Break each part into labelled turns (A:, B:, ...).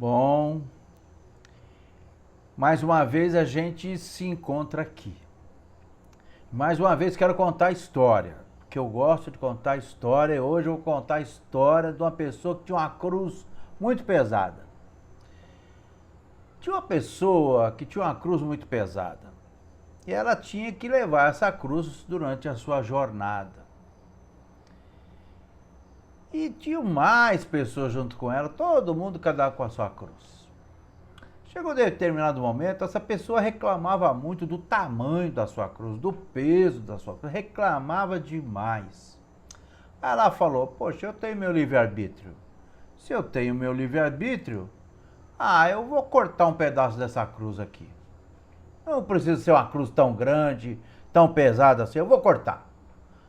A: Bom, mais uma vez a gente se encontra aqui. Mais uma vez quero contar a história, porque eu gosto de contar história e hoje eu vou contar a história de uma pessoa que tinha uma cruz muito pesada. Tinha uma pessoa que tinha uma cruz muito pesada e ela tinha que levar essa cruz durante a sua jornada. E tinha mais pessoas junto com ela, todo mundo cada um com a sua cruz. Chegou um determinado momento, essa pessoa reclamava muito do tamanho da sua cruz, do peso da sua cruz, reclamava demais. Aí ela falou, poxa, eu tenho meu livre-arbítrio. Se eu tenho meu livre-arbítrio, eu vou cortar um pedaço dessa cruz aqui. Não precisa ser uma cruz tão grande, tão pesada assim, eu vou cortar.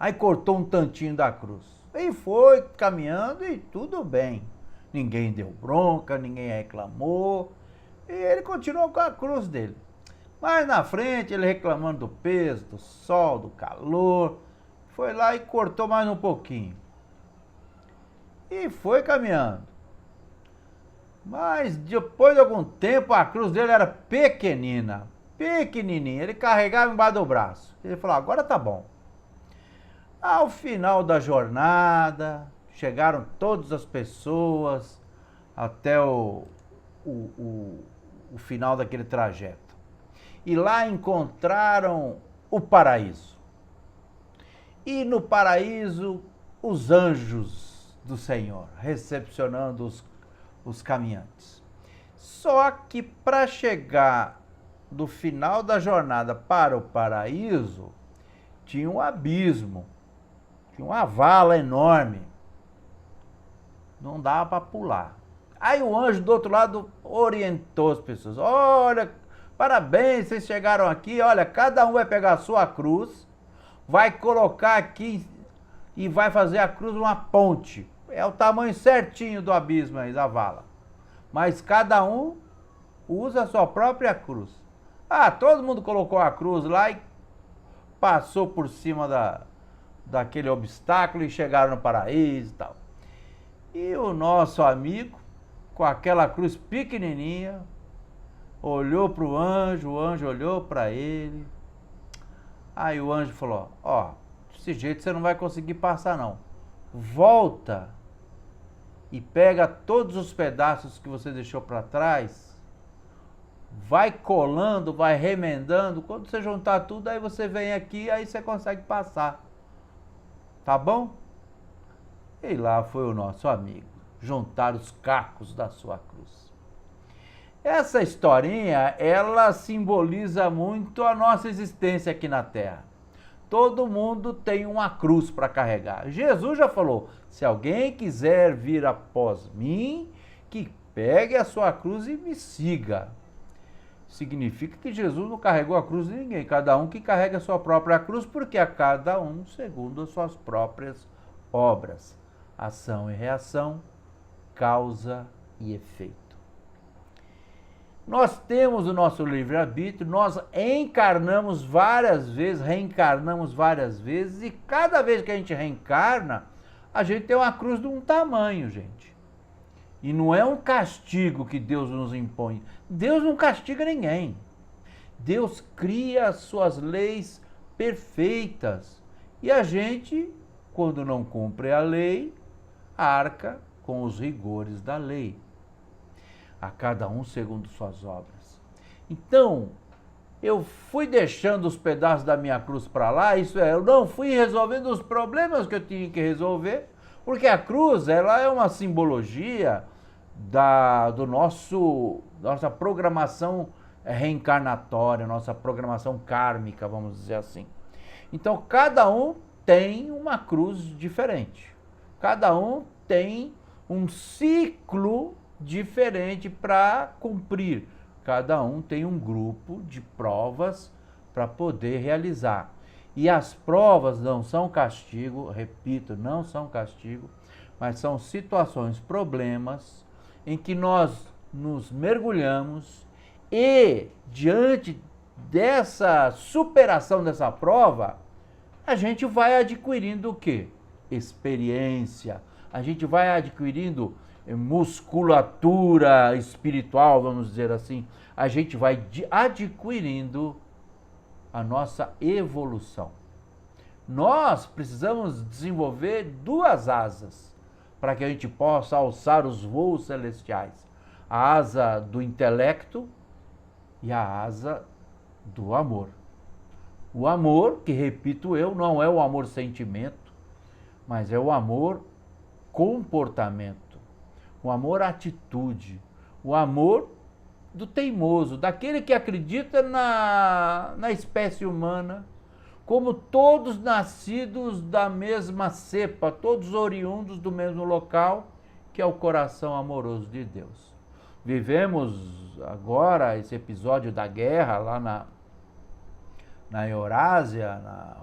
A: Aí cortou um tantinho da cruz. E foi caminhando e tudo bem. Ninguém deu bronca, ninguém reclamou. E ele continuou com a cruz dele. Mas na frente, ele reclamando do peso, do sol, do calor, foi lá e cortou mais um pouquinho. E foi caminhando. Mas depois de algum tempo, a cruz dele era pequenininha. Ele carregava embaixo do braço. Ele falou, agora tá bom. Ao final da jornada, chegaram todas as pessoas até o final daquele trajeto. E lá encontraram o paraíso. E no paraíso, os anjos do Senhor, recepcionando os caminhantes. Só que para chegar do final da jornada para o paraíso, tinha um abismo. Tinha uma vala enorme. Não dava para pular. Aí o anjo do outro lado orientou as pessoas. Olha, parabéns, vocês chegaram aqui. Olha, cada um vai pegar a sua cruz, vai colocar aqui e vai fazer a cruz uma ponte. É o tamanho certinho do abismo aí, da vala. Mas cada um usa a sua própria cruz. Todo mundo colocou a cruz lá e passou por cima daquele obstáculo e chegaram no paraíso e tal. E o nosso amigo, com aquela cruz pequenininha, olhou para o anjo olhou para ele. Aí o anjo falou, desse jeito você não vai conseguir passar não. Volta e pega todos os pedaços que você deixou para trás, vai colando, vai remendando, quando você juntar tudo, aí você vem aqui, aí você consegue passar. Tá bom? E lá foi o nosso amigo, juntar os cacos da sua cruz. Essa historinha, ela simboliza muito a nossa existência aqui na Terra. Todo mundo tem uma cruz para carregar. Jesus já falou, se alguém quiser vir após mim, que pegue a sua cruz e me siga. Significa que Jesus não carregou a cruz de ninguém, cada um que carrega a sua própria cruz, porque a cada um segundo as suas próprias obras. Ação e reação, causa e efeito. Nós temos o nosso livre-arbítrio, nós encarnamos várias vezes, reencarnamos várias vezes, e cada vez que a gente reencarna, a gente tem uma cruz de um tamanho, gente. E não é um castigo que Deus nos impõe. Deus não castiga ninguém. Deus cria as suas leis perfeitas. E a gente, quando não cumpre a lei, arca com os rigores da lei. A cada um segundo suas obras. Então, eu fui deixando os pedaços da minha cruz para lá, isso é, eu não fui resolvendo os problemas que eu tinha que resolver, porque a cruz, ela é uma simbologia nossa programação reencarnatória, nossa programação kármica, vamos dizer assim. Então, cada um tem uma cruz diferente. Cada um tem um ciclo diferente para cumprir. Cada um tem um grupo de provas para poder realizar. E as provas não são castigo, repito, não são castigo, mas são situações, problemas, em que nós nos mergulhamos e, diante dessa superação dessa prova, a gente vai adquirindo o quê? Experiência. A gente vai adquirindo musculatura espiritual, vamos dizer assim, a gente vai adquirindo a nossa evolução. Nós precisamos desenvolver duas asas para que a gente possa alçar os voos celestiais. A asa do intelecto e a asa do amor. O amor, que repito eu, não é o amor sentimento, mas é o amor comportamento, o amor atitude, o amor do teimoso, daquele que acredita na espécie humana, como todos nascidos da mesma cepa, todos oriundos do mesmo local, que é o coração amoroso de Deus. Vivemos agora esse episódio da guerra lá na Eurásia, na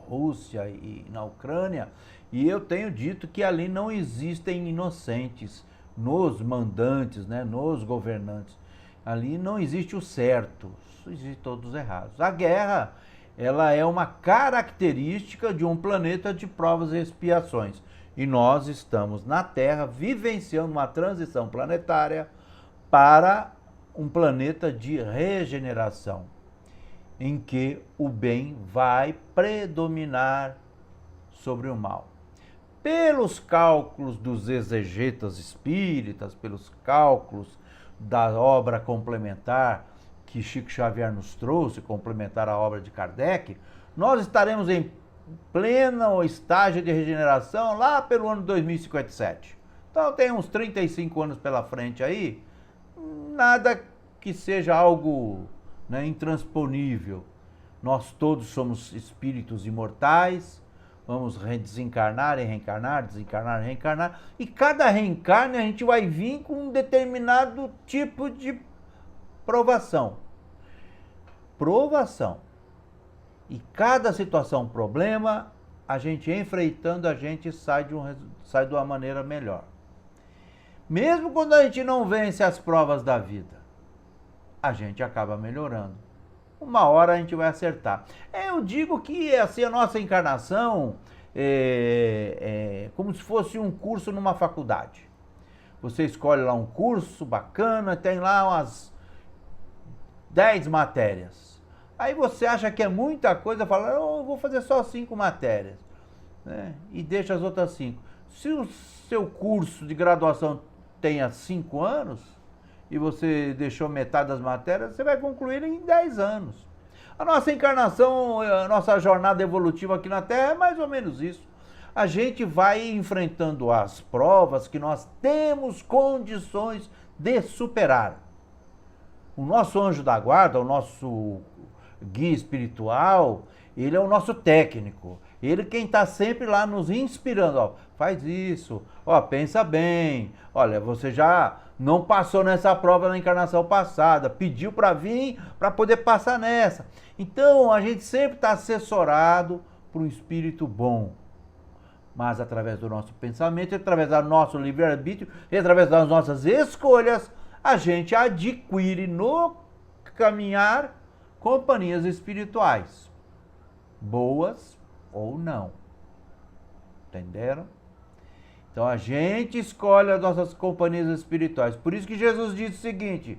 A: Rússia e na Ucrânia, e eu tenho dito que ali não existem inocentes nos mandantes, né, nos governantes. Ali não existe o certo, existem todos errados. A guerra, ela é uma característica de um planeta de provas e expiações. E nós estamos na Terra vivenciando uma transição planetária para um planeta de regeneração, em que o bem vai predominar sobre o mal. Pelos cálculos dos exegetas espíritas, pelos cálculos da obra complementar que Chico Xavier nos trouxe, complementar a obra de Kardec, nós estaremos em pleno estágio de regeneração lá pelo ano 2057. Então tem uns 35 anos pela frente aí, nada que seja algo, né, intransponível. Nós todos somos espíritos imortais, vamos desencarnar e reencarnar, desencarnar e reencarnar, e cada reencarne a gente vai vir com um determinado tipo de provação. E cada situação, problema, a gente enfrentando, a gente sai de uma maneira melhor. Mesmo quando a gente não vence as provas da vida, a gente acaba melhorando. Uma hora a gente vai acertar. Eu digo que assim, a nossa encarnação é como se fosse um curso numa faculdade. Você escolhe lá um curso bacana, tem lá umas 10 matérias. Aí você acha que é muita coisa, fala, eu vou fazer só 5 matérias, né? E deixa as outras 5. Se o seu curso de graduação tenha 5 anos, e você deixou metade das matérias, você vai concluir em 10 anos. A nossa encarnação, a nossa jornada evolutiva aqui na Terra é mais ou menos isso. A gente vai enfrentando as provas que nós temos condições de superar. O nosso anjo da guarda, o nosso guia espiritual, ele é o nosso técnico. Ele quem está sempre lá nos inspirando, ó, faz isso, ó, pensa bem, olha, você já não passou nessa prova na encarnação passada, pediu para vir para poder passar nessa. Então a gente sempre está assessorado por um espírito bom, mas através do nosso pensamento, através do nosso livre-arbítrio e através das nossas escolhas, a gente adquire no caminhar companhias espirituais, boas ou não. Entenderam? Então a gente escolhe as nossas companhias espirituais. Por isso que Jesus disse o seguinte: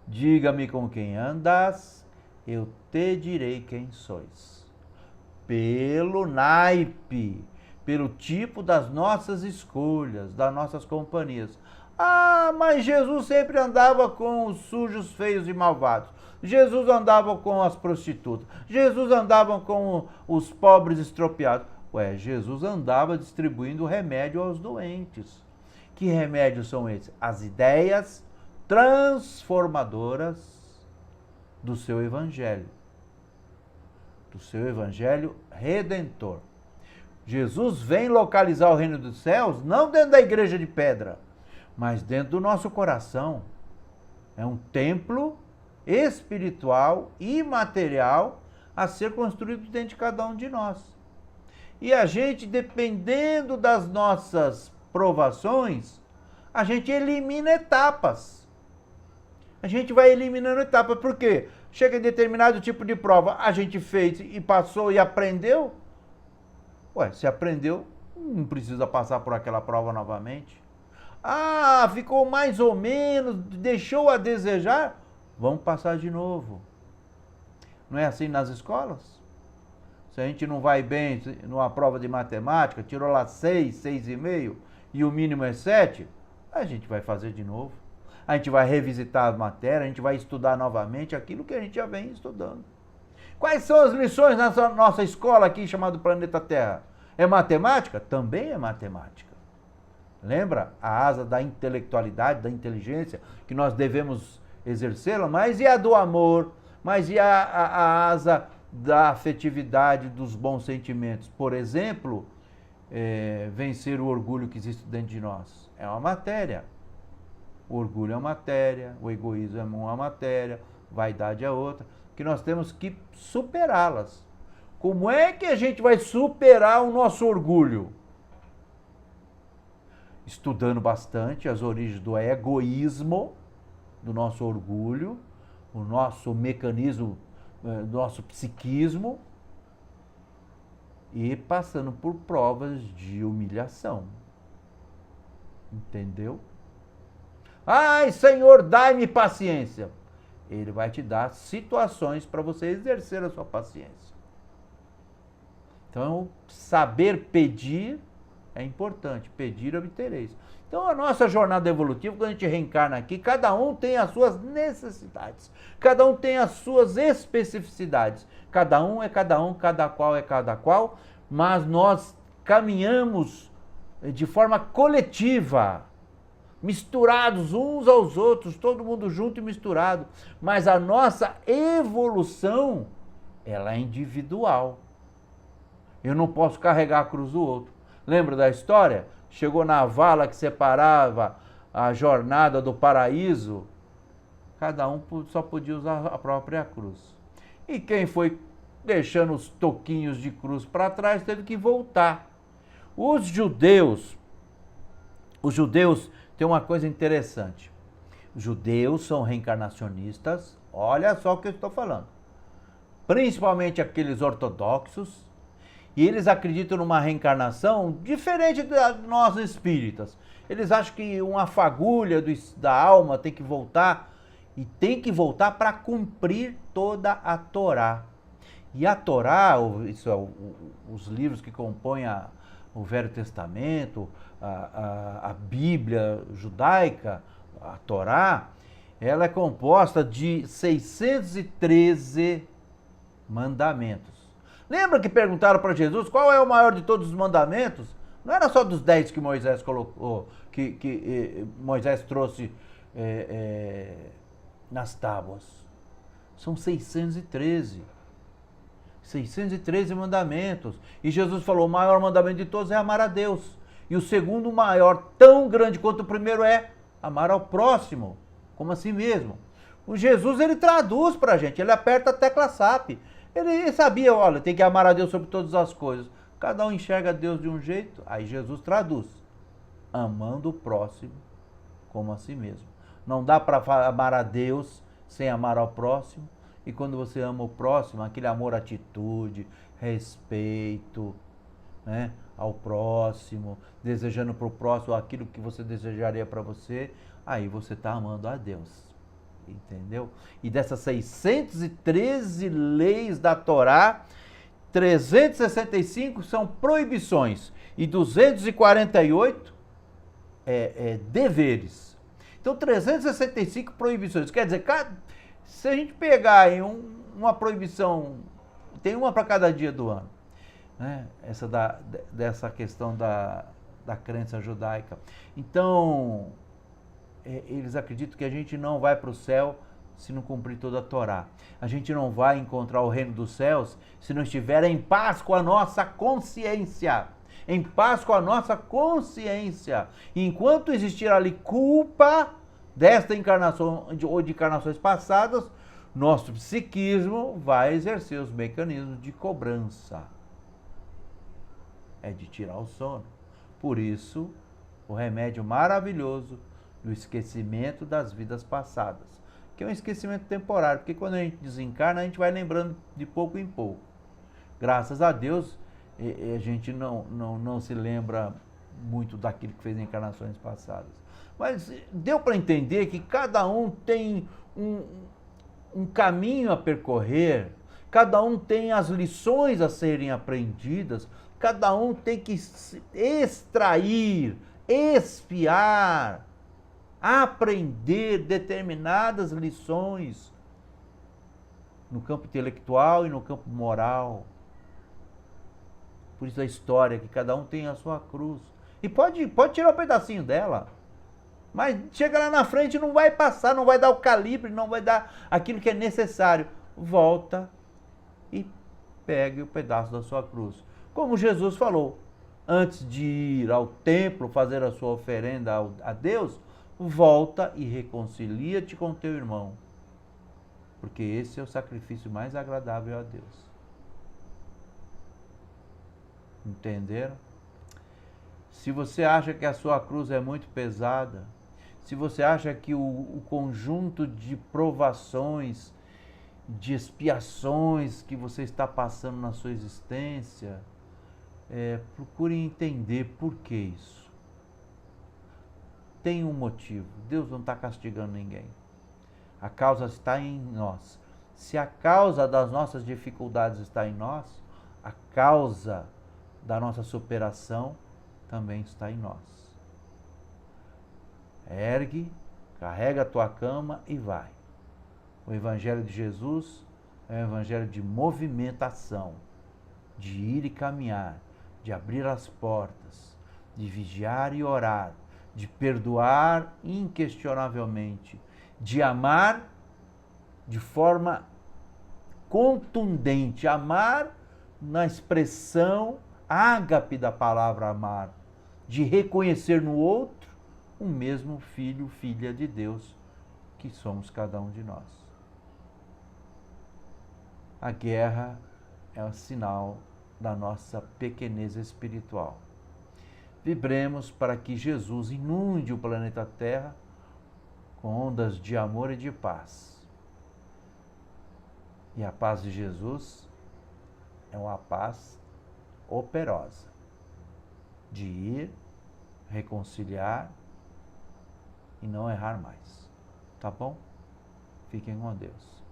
A: diga-me com quem andas, eu te direi quem sois. Pelo naipe, pelo tipo das nossas escolhas, das nossas companhias. Ah, mas Jesus sempre andava com os sujos, feios e malvados. Jesus andava com as prostitutas. Jesus andava com os pobres estropiados. Ué, Jesus andava distribuindo remédio aos doentes. Que remédios são esses? As ideias transformadoras do seu evangelho. Do seu evangelho redentor. Jesus vem localizar o reino dos céus não dentro da igreja de pedra, mas dentro do nosso coração. É um templo espiritual e material a ser construído dentro de cada um de nós. E a gente, dependendo das nossas provações, a gente elimina etapas. A gente vai eliminando etapas. Por quê? Chega em determinado tipo de prova, a gente fez e passou e aprendeu. Ué, se aprendeu, não precisa passar por aquela prova novamente. Ah, ficou mais ou menos, deixou a desejar, vamos passar de novo. Não é assim nas escolas? Se a gente não vai bem numa prova de matemática, tirou lá 6, 6,5 e o mínimo é 7, a gente vai fazer de novo. A gente vai revisitar a matéria, a gente vai estudar novamente aquilo que a gente já vem estudando. Quais são as lições na nossa escola aqui chamada Planeta Terra? É matemática? Também é matemática. Lembra? A asa da intelectualidade, da inteligência, que nós devemos exercê-la, mas e a do amor? Mas e a asa da afetividade, dos bons sentimentos? Por exemplo, vencer o orgulho que existe dentro de nós. É uma matéria. O orgulho é uma matéria, o egoísmo é uma matéria, vaidade é outra, que nós temos que superá-las. Como é que a gente vai superar o nosso orgulho? Estudando bastante as origens do egoísmo, do nosso orgulho, o nosso mecanismo, do nosso psiquismo, e passando por provas de humilhação. Entendeu? Ai, Senhor, dai-me paciência. Ele vai te dar situações para você exercer a sua paciência. Então, saber pedir é importante. Pedir, obtereis. Então, a nossa jornada evolutiva, quando a gente reencarna aqui, cada um tem as suas necessidades. Cada um tem as suas especificidades. Cada um é cada um, cada qual é cada qual. Mas nós caminhamos de forma coletiva, misturados uns aos outros, todo mundo junto e misturado. Mas a nossa evolução, ela é individual. Eu não posso carregar a cruz do outro. Lembra da história? Chegou na vala que separava a jornada do paraíso, cada um só podia usar a própria cruz. E quem foi deixando os toquinhos de cruz para trás teve que voltar. Os judeus têm uma coisa interessante. Os judeus são reencarnacionistas, olha só o que eu estou falando. Principalmente aqueles ortodoxos, e eles acreditam numa reencarnação diferente de nós espíritas. Eles acham que uma fagulha da alma tem que voltar, e tem que voltar para cumprir toda a Torá. E a Torá, isso é os livros que compõem o Velho Testamento, a Bíblia judaica, a Torá, ela é composta de 613 mandamentos. Lembra que perguntaram para Jesus qual é o maior de todos os mandamentos? Não era só dos 10 que Moisés colocou, que Moisés trouxe nas tábuas. São 613. 613 mandamentos. E Jesus falou, o maior mandamento de todos é amar a Deus. E o segundo maior, tão grande quanto o primeiro, é amar ao próximo, como a si mesmo. O Jesus, ele traduz para a gente, ele aperta a tecla SAP. Ele sabia, olha, tem que amar a Deus sobre todas as coisas. Cada um enxerga Deus de um jeito, aí Jesus traduz. Amando o próximo como a si mesmo. Não dá para amar a Deus sem amar ao próximo. E quando você ama o próximo, aquele amor, atitude, respeito, né, ao próximo, desejando para o próximo aquilo que você desejaria para você, aí você está amando a Deus. Entendeu? E dessas 613 leis da Torá, 365 são proibições e 248 deveres. Então, 365 proibições. Quer dizer, se a gente pegar aí uma proibição, tem uma para cada dia do ano, né? Dessa questão da crença judaica. Então, eles acreditam que a gente não vai para o céu se não cumprir toda a Torá. A gente não vai encontrar o reino dos céus se não estiver em paz com a nossa consciência. Em paz com a nossa consciência. Enquanto existir ali culpa desta encarnação ou de encarnações passadas, nosso psiquismo vai exercer os mecanismos de cobrança. É de tirar o sono. Por isso, o remédio maravilhoso do esquecimento das vidas passadas, que é um esquecimento temporário, porque quando a gente desencarna, a gente vai lembrando de pouco em pouco. Graças a Deus, a gente não se lembra muito daquilo que fez em encarnações passadas. Mas deu para entender que cada um tem um caminho a percorrer, cada um tem as lições a serem aprendidas, cada um tem que extrair, espiar, aprender determinadas lições no campo intelectual e no campo moral. Por isso a história, que cada um tem a sua cruz. E pode tirar um pedacinho dela. Mas chega lá na frente, não vai passar, não vai dar o calibre, não vai dar aquilo que é necessário. Volta e pegue o pedaço da sua cruz. Como Jesus falou, antes de ir ao templo fazer a sua oferenda a Deus, volta e reconcilia-te com teu irmão. Porque esse é o sacrifício mais agradável a Deus. Entenderam? Se você acha que a sua cruz é muito pesada, se você acha que o conjunto de provações, de expiações que você está passando na sua existência, procure entender por que isso. Tem um motivo. Deus não está castigando ninguém. A causa está em nós. Se a causa das nossas dificuldades está em nós, a causa da nossa superação também está em nós. Ergue, carrega a tua cama e vai. O Evangelho de Jesus é um evangelho de movimentação, de ir e caminhar, de abrir as portas, de vigiar e orar, de perdoar inquestionavelmente, de amar de forma contundente, amar na expressão ágape da palavra amar, de reconhecer no outro o mesmo filho, filha de Deus que somos cada um de nós. A guerra é um sinal da nossa pequenez espiritual. Vibremos para que Jesus inunde o planeta Terra com ondas de amor e de paz. E a paz de Jesus é uma paz operosa, de ir, reconciliar e não errar mais. Tá bom? Fiquem com Deus.